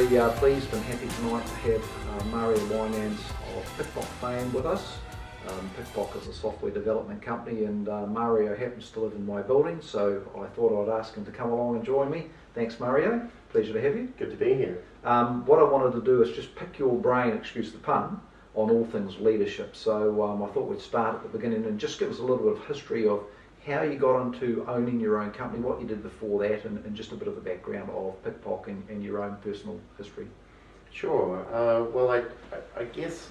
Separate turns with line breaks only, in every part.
We are pleased and happy tonight to have Mario Wynands of PikPok fame with us. PikPok is a software development company, and Mario happens to live in my building, so I thought I'd ask him to come along and join me. Thanks, Mario. Pleasure to have you.
Good to be here.
What I wanted to do is just pick your brain, excuse the pun, on all things leadership. So I thought we'd start at the beginning and just give us a little bit of history of how you got into owning your own company, what you did before that, and just a bit of the background of PikPok and your own personal history.
Sure. Well, I guess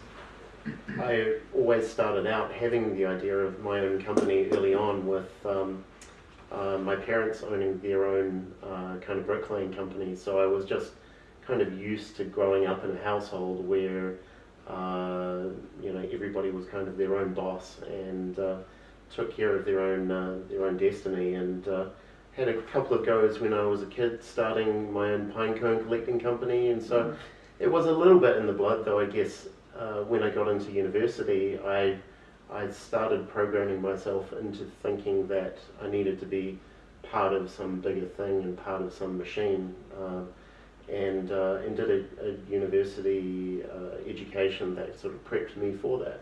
I always started out having the idea of my own company early on with my parents owning their own kind of bricklaying company. So I was just kind of used to growing up in a household where everybody was kind of their own boss and took care of their own destiny, and had a couple of goes when I was a kid starting my own pine cone collecting company, and so it was a little bit in the blood, though I guess when I got into university I started programming myself into thinking that I needed to be part of some bigger thing and part of some machine, and did a university education that sort of prepped me for that.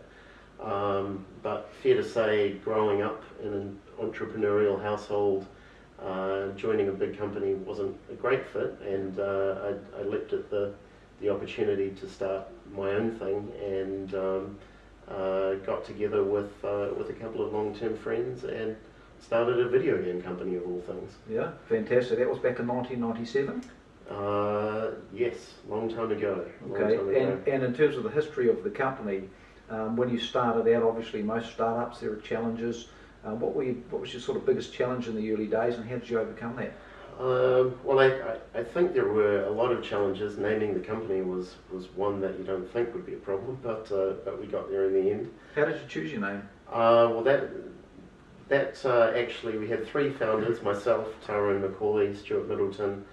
But fair to say, growing up in an entrepreneurial household, joining a big company wasn't a great fit, and I leapt at the opportunity to start my own thing, and got together with a couple of long-term friends and started a video game company of all things.
Yeah, fantastic. That was back in 1997?
Yes, long time ago.
Okay, and in terms of the history of the company, when you started out, obviously most startups, there are challenges. What was your sort of biggest challenge in the early days, and how did you overcome that?
Well, I think there were a lot of challenges. Naming the company was one that you don't think would be a problem, but we got there in the end.
How did you choose your name?
Well, that actually, we had three founders, myself, Tara and Macaulay, Stuart Middleton.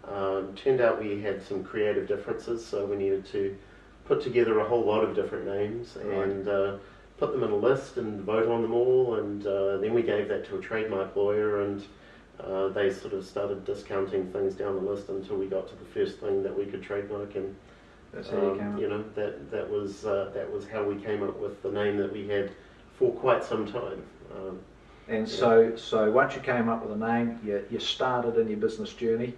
Turned out we had some creative differences, so we needed to put together a whole lot of different names, and put them in a list and vote on them all, and then we gave that to a trademark lawyer, and they sort of started discounting things down the list until we got to the first thing that we could trademark, and
that's how you came up.
That was how we came up with the name that we had for quite some time.
And so once you came up with a name, you started in your business journey.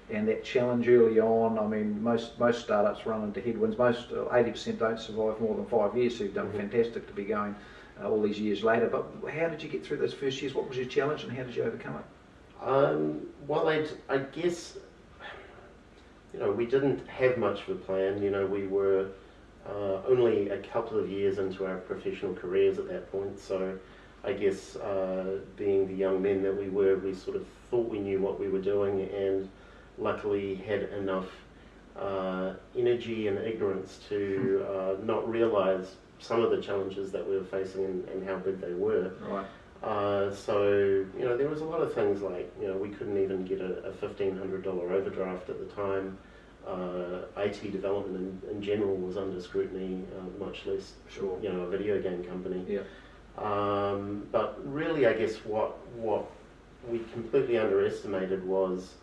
And that challenge early on, I mean, most startups run into headwinds. Most 80% don't survive more than 5 years, so you've done fantastic to be going all these years later. But how did you get through those first years? What was your challenge, and how did you overcome it?
Well, I guess we didn't have much of a plan. We were only a couple of years into our professional careers at that point. So I guess being the young men that we were, we sort of thought we knew what we were doing, and luckily had enough energy and ignorance to not realise some of the challenges that we were facing and how big they were.
Right.
So there was a lot of things like we couldn't even get a $1,500 overdraft at the time. IT development in general was under scrutiny, much less a video game company.
Yeah.
But really, I guess what we completely underestimated was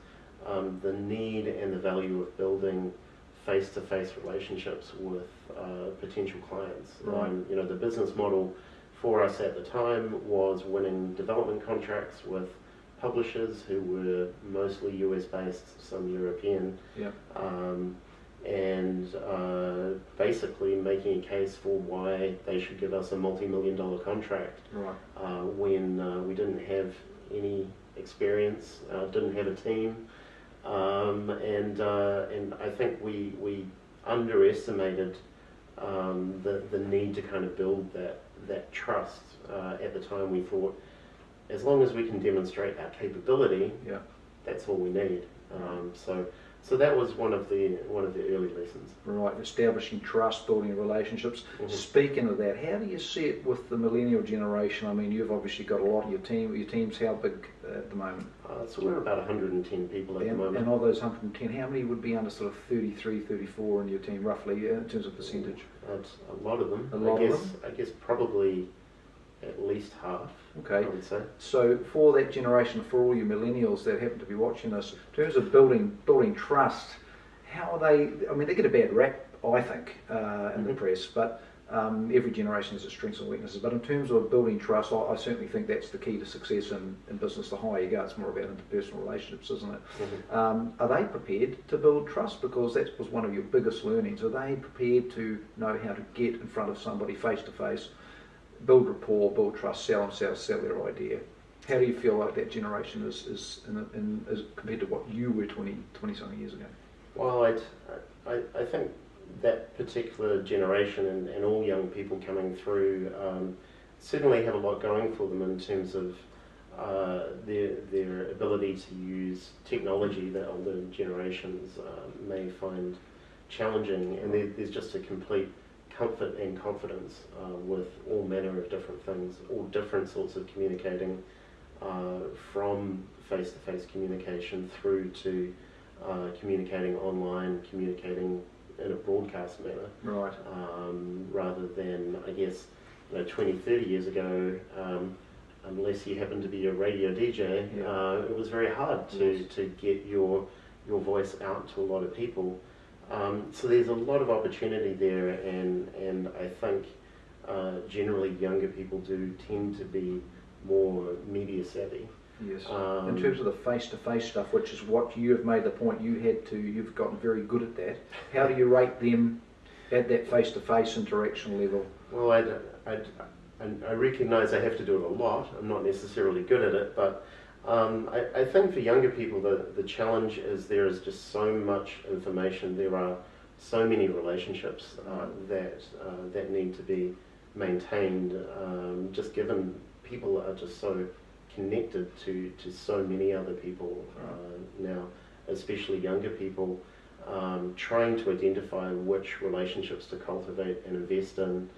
the need and the value of building face-to-face relationships with potential clients.
Right.
The business model for us at the time was winning development contracts with publishers who were mostly US based, some European, and basically making a case for why they should give us a multi-million-dollar contract, when we didn't have any experience, didn't have a team. And I think we underestimated the need to kind of build that trust. At the time, we thought, as long as we can demonstrate our capability, that's all we need. So that was one of the early lessons.
Right, establishing trust, building relationships. Speaking of that, how do you see it with the millennial generation? I mean, you've obviously got a lot of your team. Your team's how big at the moment?
So we're about 110 people at the moment.
And of those 110, how many would be under sort of 33, 34 in your team, roughly, in terms of percentage?
It's a lot of them. I guess probably at least half.
Okay.
I would say.
So for that generation, for all you millennials that happen to be watching this, in terms of building trust, how are they? I mean, they get a bad rap, I think, in the press, but every generation has its strengths and weaknesses. But in terms of building trust, I certainly think that's the key to success in business. The higher you go, it's more about interpersonal relationships, isn't it? Are they prepared to build trust? Because that was one of your biggest learnings. Are they prepared to know how to get in front of somebody face to face, build rapport, build trust, sell themselves, sell their idea? How do you feel like that generation is compared to what you were 20 something years ago?
Well, I think that particular generation and all young people coming through certainly have a lot going for them in terms of their ability to use technology that older generations may find challenging, and there's just a complete comfort and confidence with all manner of different things, all different sorts of communicating, from face-to-face communication through to communicating online, communicating in a broadcast manner,
Right.
Rather than, I guess, 20, 30 years ago, unless you happen to be a radio DJ, it was very hard to get your voice out to a lot of people. So there's a lot of opportunity there, and I think generally younger people do tend to be more media savvy.
Yes. In terms of the face-to-face stuff, which is what you have made the point you've gotten very good at that. How do you rate them at that face-to-face interaction level?
Well, I recognise I have to do it a lot. I'm not necessarily good at it, but I think for younger people the challenge is there is just so much information. There are so many relationships that need to be maintained, just given people are just so connected to so many other people now, especially younger people, trying to identify which relationships to cultivate and invest in,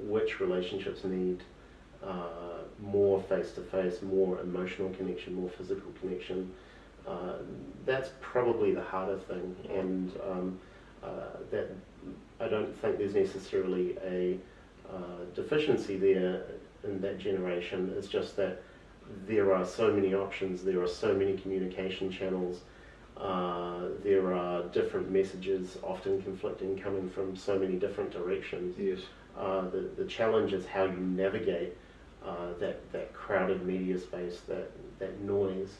which relationships need more face-to-face, more emotional connection, more physical connection. That's probably the harder thing, and that I don't think there's necessarily a deficiency there in that generation. It's just that there are so many options, there are so many communication channels, there are different messages, often conflicting, coming from so many different directions.
Yes.
The challenge is how you navigate that crowded media space, that noise,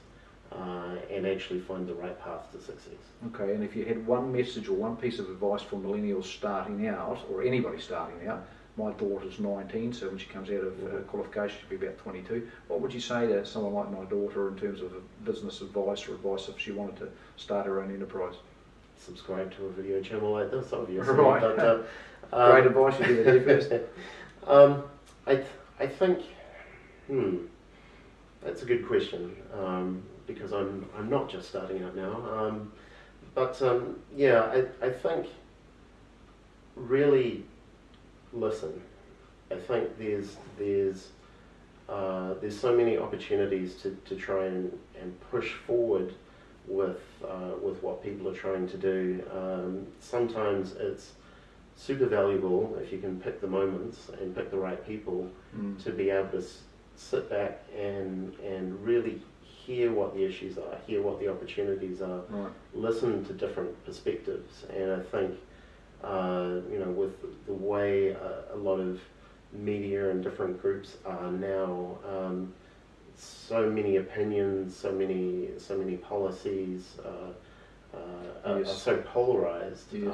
and actually find the right path to success. Okay,
and if you had one message or one piece of advice for millennials starting out, or anybody starting out, my daughter's 19, so when she comes out of qualification she'll be about 22. What would you say to someone like my daughter in terms of business advice or advice if she wanted to start her own enterprise?
Subscribe to a video channel like this, obviously.
Right.
But,
great advice, you did it here first.
I think, that's a good question, because I'm not just starting out now. I think really listen. I think there's so many opportunities to try and push forward with what people are trying to do. Sometimes it's super valuable if you can pick the moments and pick the right people to be able to sit back and really hear what the issues are, hear what the opportunities are, right. Listen to different perspectives. And I think with the way a lot of media and different groups are now, so many opinions, so many policies are so polarized. Yes.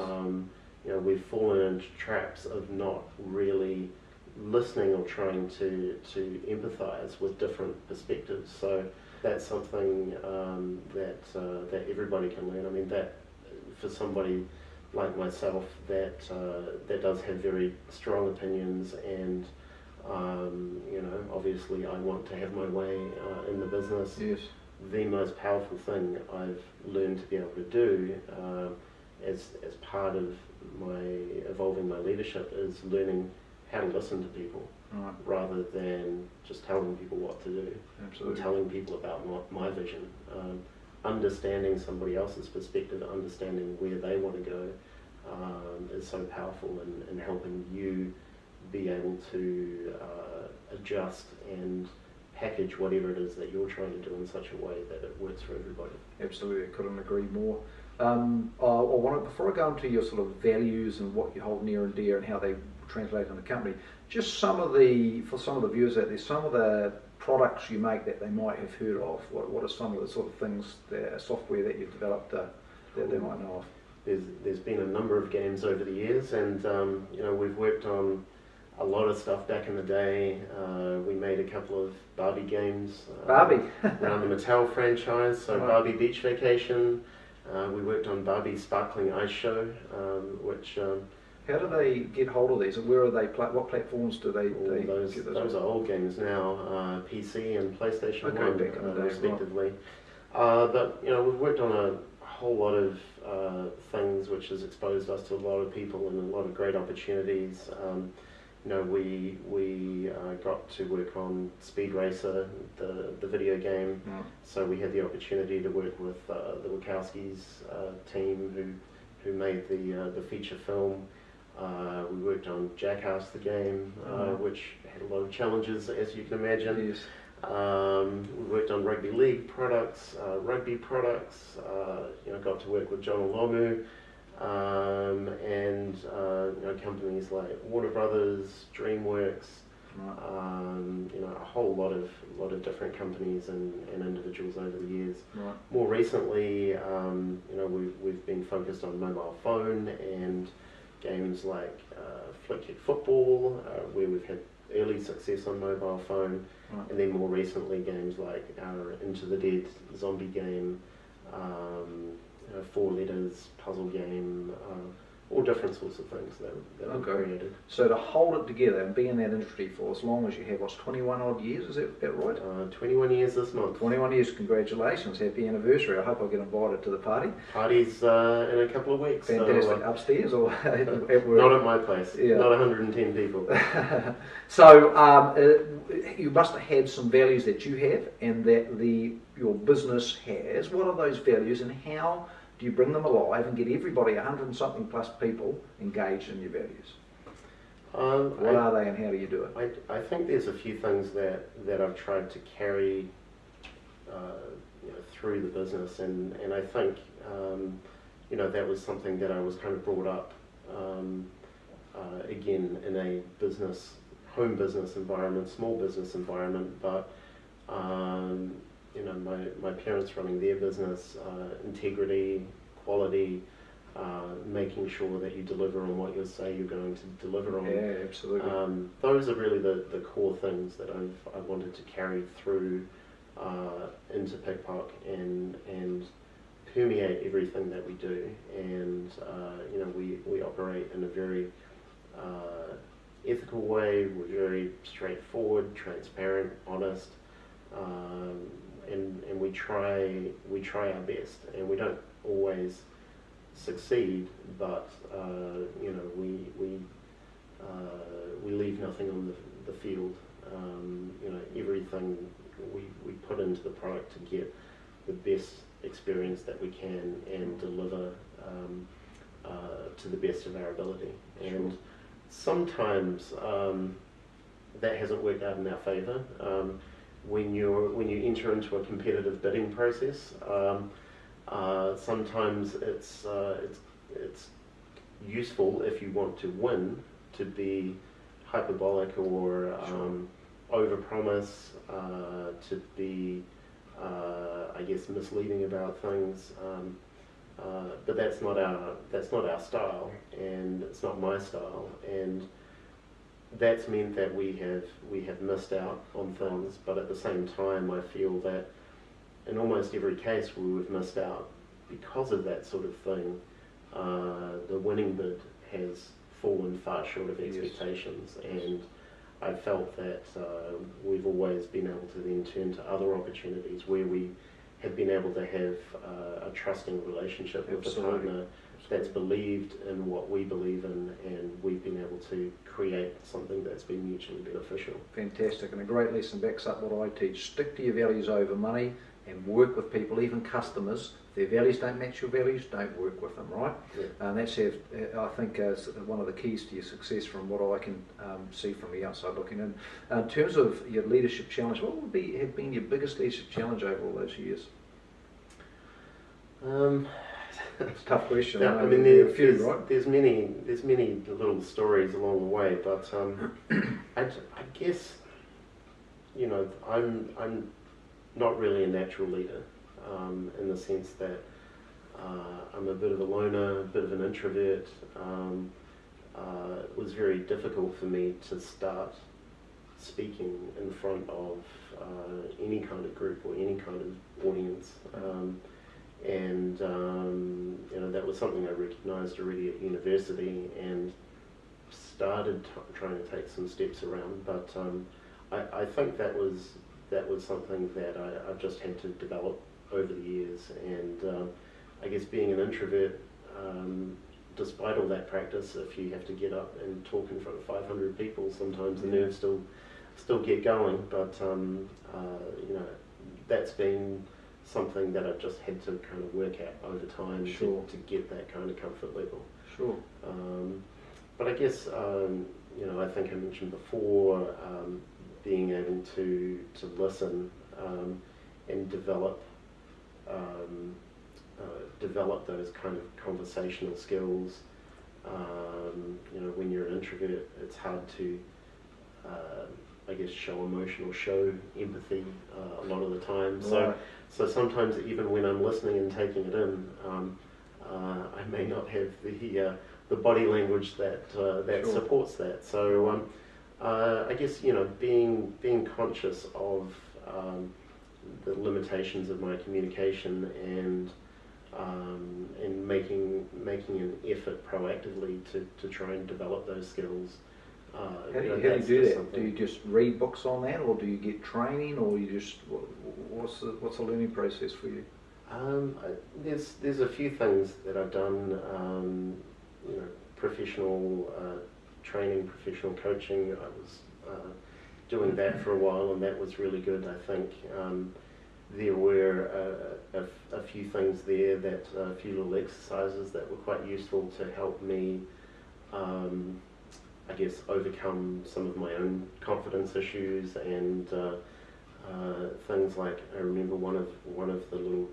We've fallen into traps of not really listening or trying to empathize with different perspectives. So that's something that everybody can learn. I mean, that for somebody like myself that does have very strong opinions, and obviously I want to have my way in the business. Yes. The most powerful thing I've learned to be able to do as part of my evolving my leadership is learning how to listen to people, right, rather than just telling people what to do. Absolutely. Or telling people about my vision. Understanding somebody else's perspective, understanding where they want to go, is so powerful in helping you be able to adjust and package whatever it is that you're trying to do in such a way that it works for everybody. Absolutely, I couldn't agree more.
Before I go into your sort of values and what you hold near and dear and how they translate in the company, just for some of the viewers out there, some of the products you make that they might have heard of. What are some of the sort of things, the software that you've developed that they might know of?
There's been a number of games over the years, and we've worked on a lot of stuff back in the day. We made a couple of Barbie games.
Barbie?
Around the Mattel franchise, so
Right.
Barbie Beach Vacation. We worked on Barbie Sparkling Ice Show, which...
How do they get hold of these, and where are they? What platforms do they
those
get
are old games now, PC and PlayStation 1,
back in the day,
respectively. But we've worked on a whole lot of things which has exposed us to a lot of people and a lot of great opportunities. We got to work on Speed Racer, the video game.
Right.
So we had the opportunity to work with the Wachowskis team who made the feature film. We worked on Jackass the game, which had a lot of challenges, as you can imagine.
Yes.
We worked on rugby league products, rugby products. Got to work with John Olomu, and companies like Warner Brothers, DreamWorks.
Right.
A whole lot of different companies and individuals over the years.
Right.
More recently, we've been focused on mobile phone and games like Flick Kick Football, where we've had early success on mobile phone,
Right.
and then more recently games like our Into the Dead zombie game, 4 letters puzzle game, all different sorts of things that we've created.
So to hold it together and be in that industry for as long as you have, 21 odd years, is that right?
21 years this month.
21 years, congratulations, happy anniversary. I hope I'll get invited to the party.
Party's in a couple of weeks.
Fantastic.
So,
upstairs or at work?
not at my place,
Yeah.
not 110 people.
So you must have had some values that you have and that your business has. What are those values and how do you bring them alive and get everybody, 100 and something plus people, engaged in your values? What are they and how do you do it?
I think there's a few things that I've tried to carry through the business, and I think that was something that I was kind of brought up again in a home business environment, small business environment, but my parents running their business, integrity, quality, making sure that you deliver on what you say you're going to deliver on.
Yeah, absolutely.
Those are really the core things that I wanted to carry through into PikPok and permeate everything that we do. And we operate in a very ethical way. We're very straightforward, transparent, honest. And we try our best, and we don't always succeed, but we leave nothing on the field. Everything we put into the product to get the best experience that we can and deliver to the best of our ability. And
Sure.
sometimes that hasn't worked out in our favour. When you enter into a competitive bidding process, sometimes it's useful if you want to win to be hyperbolic or overpromise, to be misleading about things. But that's not our style, and it's not my style, and that's meant that we have missed out on things. But at the same time, I feel that in almost every case where we've missed out because of that sort of thing, the winning bid has fallen far short of expectations. Yes. And I felt that we've always been able to then turn to other opportunities where we have been able to have a trusting relationship with the partner that's believed in what we believe in, and we've been able to create something that's been mutually beneficial.
Fantastic, and a great lesson backs up what I teach. Stick to your values over money and work with people, even customers. If their values don't match your values, don't work with them, right?
Yeah.
And that's, I think, one of the keys to your success from what I can see from the outside looking in. In terms of your leadership challenge, what would have been your biggest leadership challenge over all those years? It's a tough question.
Yeah, I mean, there's many little stories along the way, but I guess, you know, I'm not really a natural leader, in the sense that I'm a bit of a loner, a bit of an introvert. It was very difficult for me to start speaking in front of any kind of group or any kind of audience. You know, that was something I recognised already at university and started trying to take some steps around. But I think that was something that I've just had to develop over the years. And I guess being an introvert, despite all that practice, if you have to get up and talk in front of 500 people, sometimes the nerves still get going. But you know, that's been something that I've just had to kind of work at over time to get that kind of comfort level. Sure. But I guess, you know, I think I mentioned before, being able to listen and develop those kind of conversational skills. You know, when you're an introvert, it's hard to, I guess, show empathy a lot of the time.
Right.
So sometimes even when I'm listening and taking it in, I may not have the body language that supports that. So I guess, you know, being conscious of the limitations of my communication and making an effort proactively to try and develop those skills.
How do you do that? Something. Do you just read books on that, or do you get training, or you just what's the learning process for you?
There's a few things that I've done. You know, professional training, professional coaching. I was doing that for a while, and that was really good. I think there were a few things there a few little exercises that were quite useful to help me. I guess overcome some of my own confidence issues and things like, I remember one of the little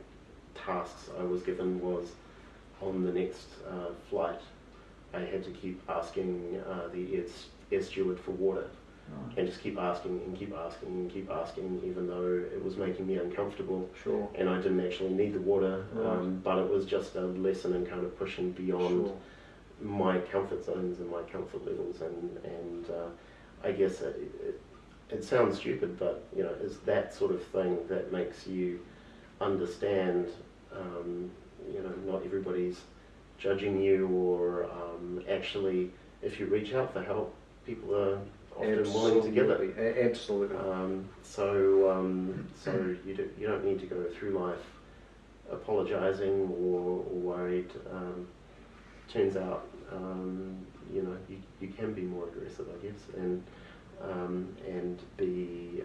tasks I was given was on the next flight I had to keep asking the air steward for water. And just keep asking and keep asking and keep asking, even though it was making me uncomfortable.
Sure.
And I didn't actually need the water, but it was just a lesson in kind of pushing beyond my comfort zones and my comfort levels, and I guess it sounds stupid, but you know, it's that sort of thing that makes you understand. You know, not everybody's judging you, or actually, if you reach out for help, people are often willing to give it.
Absolutely.
So you don't need to go through life apologising or worried. Turns out, you know, you can be more aggressive, I guess, and be,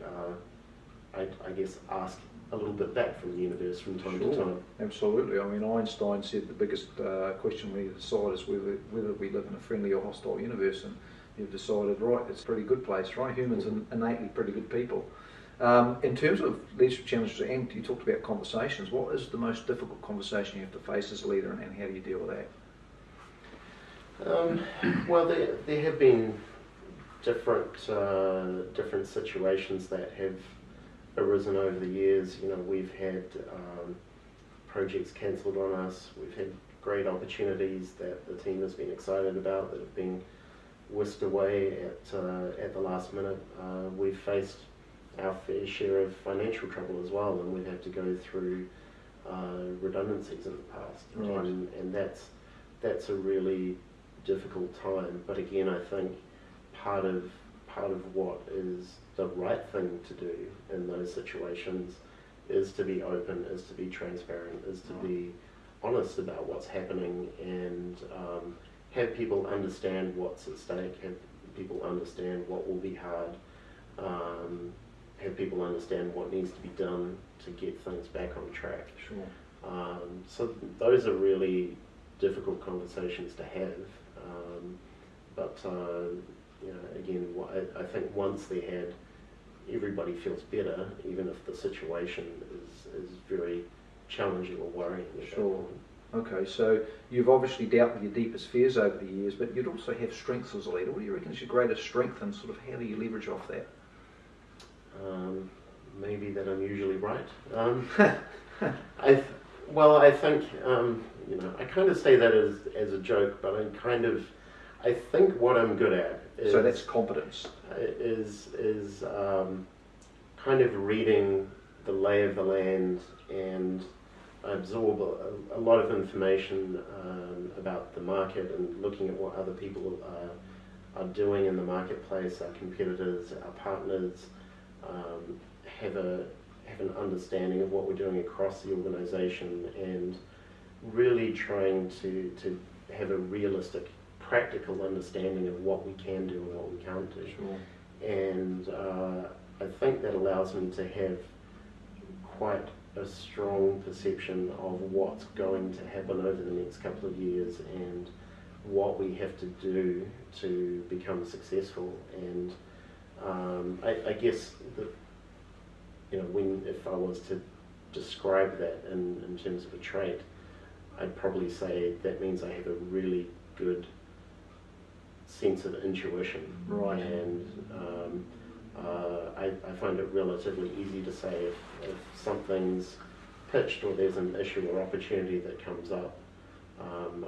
I guess, ask a little bit back from the universe from time to time.
Absolutely. I mean, Einstein said the biggest question we decide is whether we live in a friendly or hostile universe, and you've decided, right, it's a pretty good place, right? Humans are innately pretty good people. In terms of leadership challenges, and you talked about conversations, what is the most difficult conversation you have to face as a leader, and how do you deal with that?
Well, there have been different situations that have arisen over the years. You know, we've had projects cancelled on us. We've had great opportunities that the team has been excited about that have been whisked away at the last minute. We've faced our fair share of financial trouble as well, and we've had to go through redundancies in the past.
Right.
And that's a really difficult time, but again, I think part of what is the right thing to do in those situations is to be open, is to be transparent, is to be honest about what's happening, and have people understand what's at stake, have people understand what will be hard, have people understand what needs to be done to get things back on track.
Sure.
So those are really difficult conversations to have. But you know, again, I think once they're had, everybody feels better, even if the situation is very challenging or worrying.
Sure. Okay, so you've obviously dealt with your deepest fears over the years, but you'd also have strengths as a leader. What do you reckon is your greatest strength, and sort of how do you leverage off that?
Maybe that I'm usually right. I think I kind of say that as a joke, but I think what I'm good at is,
so that's competence.
Is kind of reading the lay of the land, and I absorb a lot of information about the market and looking at what other people are doing in the marketplace, our competitors, our partners, have an understanding of what we're doing across the organisation, and really trying to have a realistic, practical understanding of what we can do and what we can't do.
Sure.
And I think that allows me to have quite a strong perception of what's going to happen over the next couple of years and what we have to do to become successful. And I guess if I was to describe that in terms of a trait, I'd probably say that means I have a really good sense of intuition.
Right.
And I find it relatively easy to say if something's pitched or there's an issue or opportunity that comes up.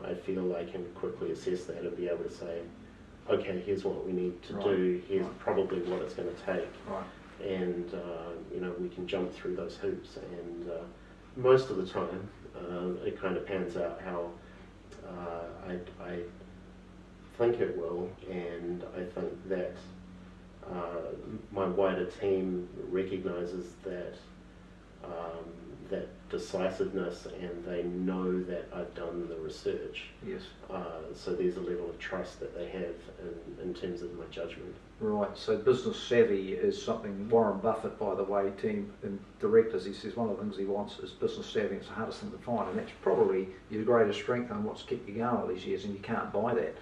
I feel I can quickly assess that and be able to say, okay, here's what we need to do, here's probably what it's going to take.
Right.
And we can jump through those hoops, and most of the time it kind of pans out how I think it will, and I think that my wider team recognises that decisiveness, and they know that I've done the research.
Yes.
So there's a level of trust that they have in terms of my judgment.
Right, so business savvy is something Warren Buffett, by the way, team and directors, he says one of the things he wants is business savvy. It's the hardest thing to find, and that's probably your greatest strength and what's kept you going all these years, and you can't buy that.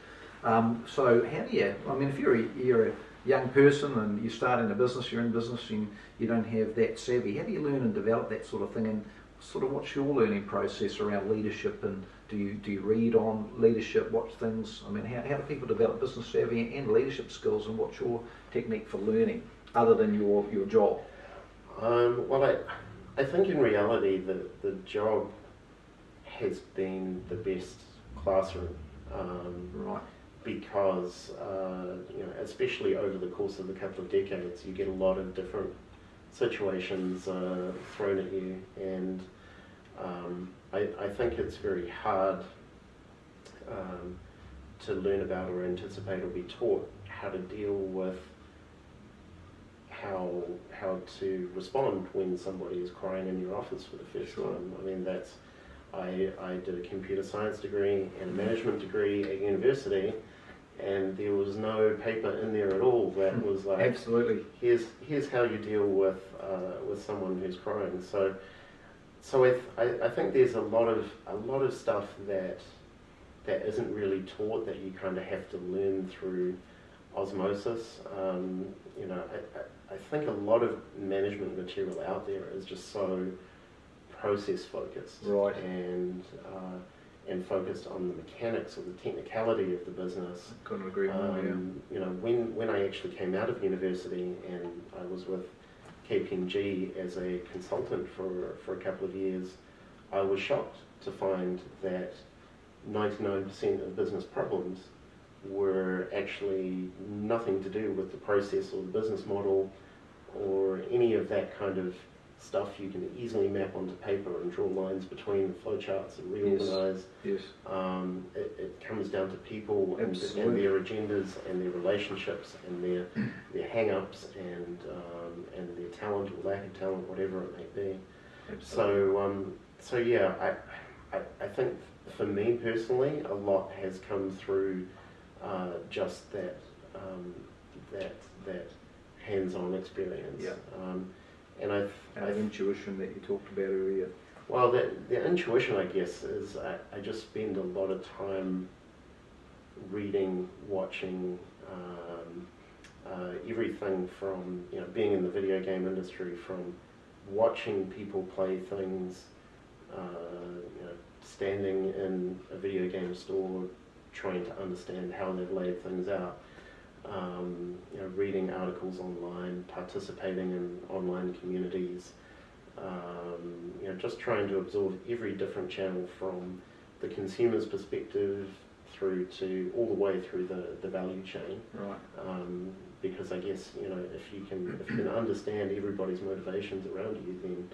So how do you, if you're a young person and you're starting a business, you're in business and you don't have that savvy, how do you learn and develop that sort of thing, and sort of what's your learning process around leadership, and do you read on leadership, watch things? How do people develop business savvy and leadership skills, and what's your technique for learning other than your job?
I think in reality the job has been the best classroom.
Right.
Because especially over the course of a couple of decades, you get a lot of different situations thrown at you, and I think it's very hard to learn about or anticipate or be taught how to deal with how to respond when somebody is crying in your office for the first time. I did a computer science degree and a management degree at university, and there was no paper in there at all that was like,
absolutely,
here's how you deal with someone who's crying. So I think there's a lot of stuff that isn't really taught, that you kind of have to learn through osmosis. I think a lot of management material out there is just so process focused,
right,
and focused on the mechanics or the technicality of the business.
Couldn't agree more.
When I actually came out of university and I was with KPMG as a consultant for a couple of years, I was shocked to find that 99% of business problems were actually nothing to do with the process or the business model or any of that kind of stuff you can easily map onto paper and draw lines between the flowcharts and reorganize.
Yes.
It comes down to people and their agendas and their relationships and their hang-ups and their talent or lack of talent, whatever it may be. Absolutely. So I think for me personally, a lot has come through just that hands-on experience.
Yeah.
And
intuition that you talked about earlier.
Well, the intuition, I guess, is I just spend a lot of time reading, watching, everything from being in the video game industry, from watching people play things, standing in a video game store trying to understand how they've laid things out. Reading articles online, participating in online communities, just trying to absorb every different channel from the consumer's perspective through to all the way through the value chain.
Right.
Because I guess if you can understand everybody's motivations around you, then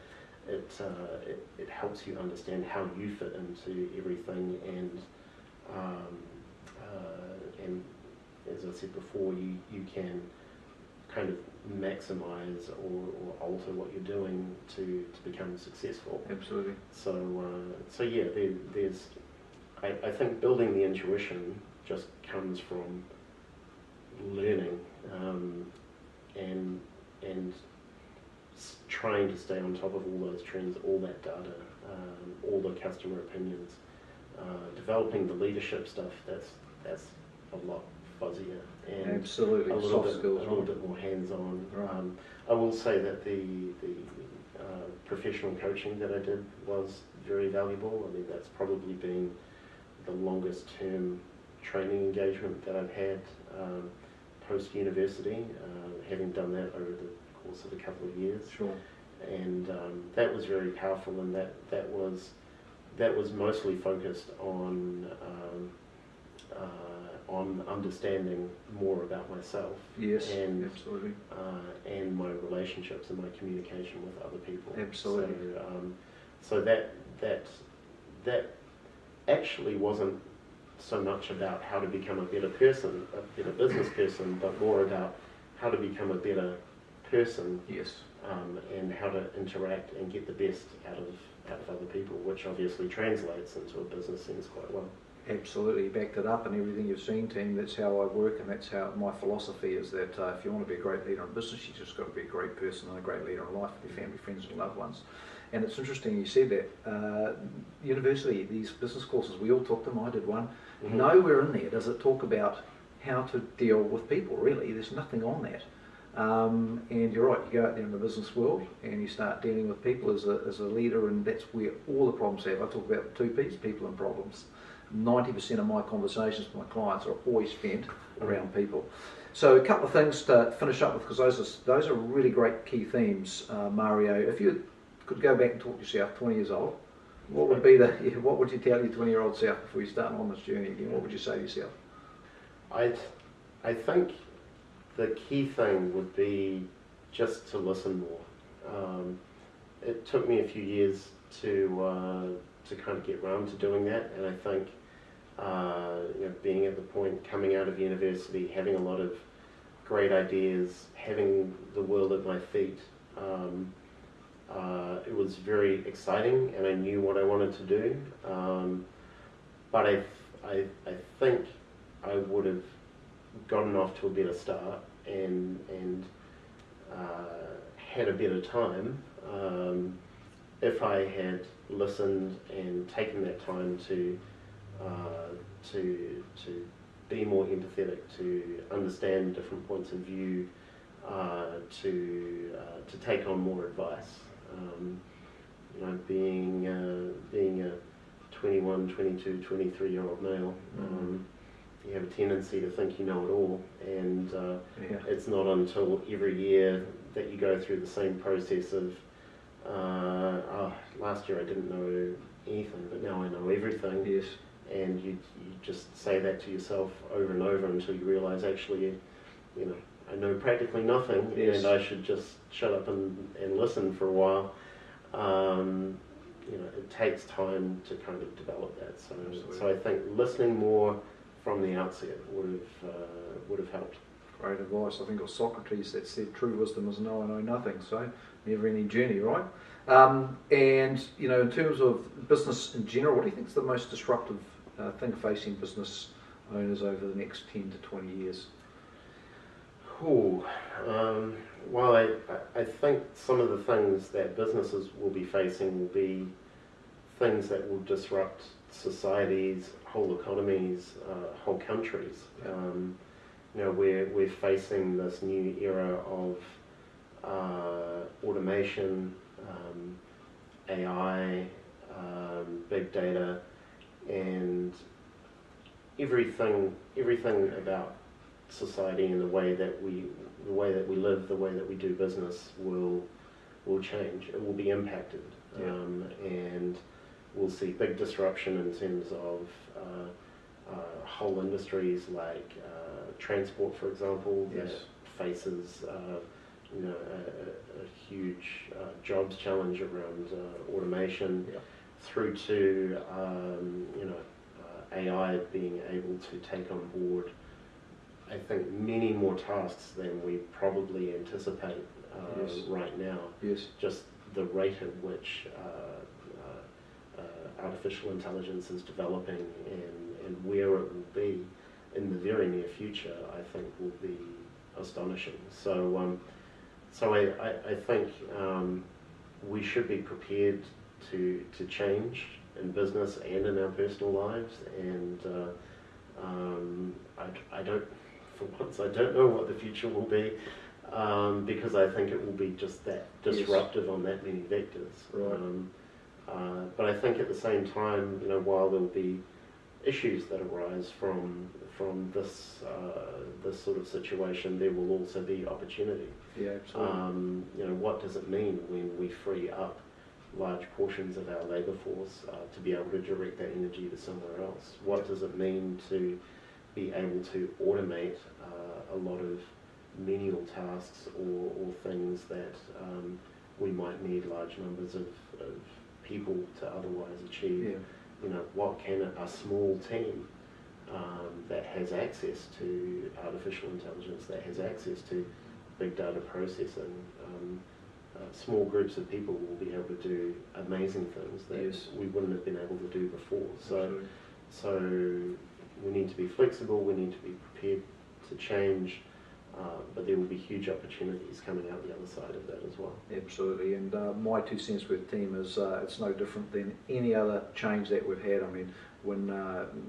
it helps you understand how you fit into everything, and as I said before, you can kind of maximize or alter what you're doing to become successful.
Absolutely.
So yeah, there's I think building the intuition just comes from learning and trying to stay on top of all those trends, all that data, all the customer opinions, developing the leadership stuff. That's a lot fuzzier and
absolutely
a little
skills,
bit more hands-on.
Right.
I will say that the professional coaching that I did was very valuable. I mean, that's probably been the longest term training engagement that I've had post-university, having done that over the course of a couple of years.
Sure.
And that was very powerful, and that was mostly focused on understanding more about myself.
Yes,
and
absolutely.
And my relationships and my communication with other people.
Absolutely.
So that actually wasn't so much about how to become a better person, a better business person, but more about how to become a better person.
Yes.
And how to interact and get the best out of other people, which obviously translates into a business sense quite well.
Absolutely, you backed it up, and everything you've seen, team, that's how I work, and that's how my philosophy is that if you want to be a great leader in business, you just got to be a great person and a great leader in life with your family, friends and loved ones. And it's interesting you said that. University, these business courses, we all took them, I did one. Mm-hmm. Nowhere in there does it talk about how to deal with people, really. There's nothing on that. And you're right, you go out there in the business world and you start dealing with people as a leader, and that's where all the problems have. I talk about the two P's, people and problems. 90% of my conversations with my clients are always spent around people. So a couple of things to finish up with, because those are really great key themes, Mario. If you could go back and talk to yourself 20 years old, what would be what would you tell your 20-year-old self before you start on this journey again? What would you say to yourself?
I think the key thing would be just to listen more. It took me a few years to kind of get round to doing that, and I think being at the point coming out of university, having a lot of great ideas, having the world at my feet, it was very exciting, and I knew what I wanted to do. But I think I would have gotten off to a better start and had a better time if I had listened and taken that time to be more empathetic, to understand different points of view, to take on more advice. Being a 21, 22, 23-year-old male, you have a tendency to think you know it all, and it's not until every year that you go through the same process of last year I didn't know anything, but now I know everything. Yes. And you just say that to yourself over and over until you realise actually, I know practically nothing, yes, and I should just shut up and listen for a while. It takes time to kind of develop that. So I think listening more from the outset would have helped.
Great advice. I think it was Socrates that said true wisdom is know I know nothing, so never any journey, right? And in terms of business in general, what do you think is the most disruptive thing facing business owners over the next 10 to 20 years?
Well, I think some of the things that businesses will be facing will be things that will disrupt societies, whole economies, whole countries. We're facing this new era of automation, AI, big data, and everything about society and the way that we live, the way that we do business will change. It will be impacted, and we'll see big disruption in terms of whole industries like transport, for example, that faces a huge jobs challenge around automation, through to AI being able to take on board, I think, many more tasks than we probably anticipate right now.
Yes.
Just the rate at which artificial intelligence is developing and where it will be in the very near future, I think, will be astonishing. So, I think we should be prepared to change in business and in our personal lives, and I don't know what the future will be, because I think it will be just that disruptive on that many vectors.
Right.
But I think at the same time, while there will be issues that arise from this sort of situation, there will also be opportunity.
Yeah, absolutely.
What does it mean when we free up large portions of our labour force to be able to direct that energy to somewhere else? What does it mean to be able to automate a lot of menial tasks or things that we might need large numbers of people to otherwise achieve? What can a small team that has access to artificial intelligence, that has access to big data processing, small groups of people will be able to do amazing things that we wouldn't have been able to do before. So we need to be flexible, we need to be prepared to change, but there will be huge opportunities coming out the other side of that as well.
Absolutely, and my 2 cents worth team is it's no different than any other change that we've had. I mean, when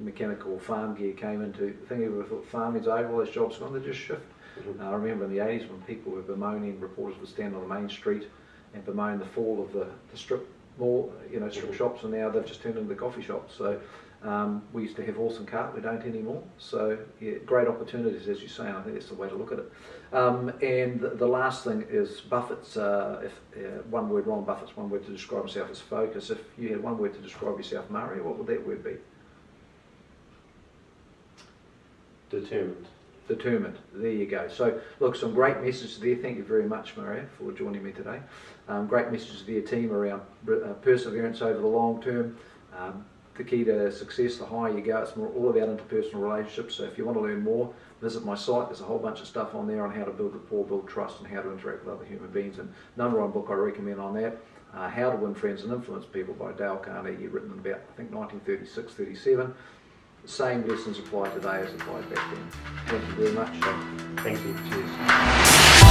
mechanical farm gear came into the thing, everyone thought farming's over, all those jobs gone, they just shift. I remember in the 80s when people were bemoaning, reporters would stand on the main street and bemoan the fall of the strip mall, strip shops, and now they've just turned into the coffee shops. So we used to have horse and cart, we don't anymore. So great opportunities, as you say, and I think that's the way to look at it. And the last thing is Buffett's, one word, Ron Buffett's one word to describe himself as focus. If you had one word to describe yourself, Mario, what would that word be?
Determined.
Determined. There you go. So, look, some great messages there. Thank you very much, Maria, for joining me today. Great messages there, team, around perseverance over the long term. The key to success, the higher you go, it's all about interpersonal relationships. So if you want to learn more, visit my site. There's a whole bunch of stuff on there on how to build rapport, build trust, and how to interact with other human beings. And number one book I recommend on that, How to Win Friends and Influence People by Dale Carnegie, written in about, I think, 1936, 37. The same lessons apply today as applied back then. Thank you very much.
Thank you.
Cheers.